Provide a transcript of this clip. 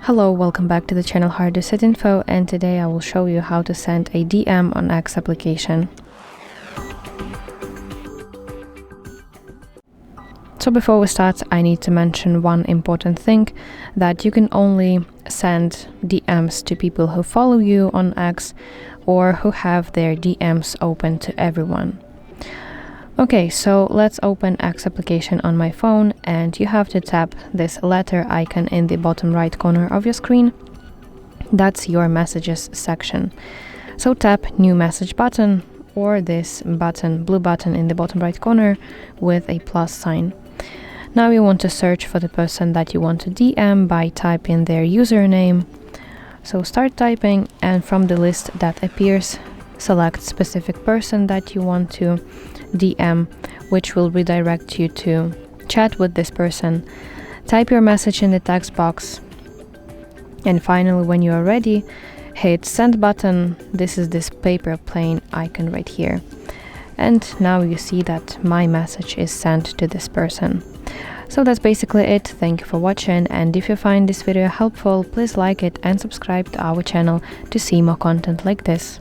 Hello, welcome back to the channel HardReset.Info, and today I will show you how to send a DM on X application. So before we start, I need to mention one important thing, that you can only send DMs to people who follow you on X or who have their DMs open to everyone. Okay, so let's open X application on my phone, and you have to tap this letter icon in the bottom right corner of your screen. That's your messages section. So tap new message button or this button, blue button in the bottom right corner with a plus sign. Now you want to search for the person that you want to DM by typing their username. So start typing, and from the list that appears, select specific person that you want to DM, which will redirect you to chat with this person. Type your message in the text box, and finally, when you are ready, hit send button. This is this paper plane icon right here, and now you see that my message is sent to this person. So that's basically it. Thank you for watching, and if you find this video helpful, please like it and subscribe to our channel to see more content like this.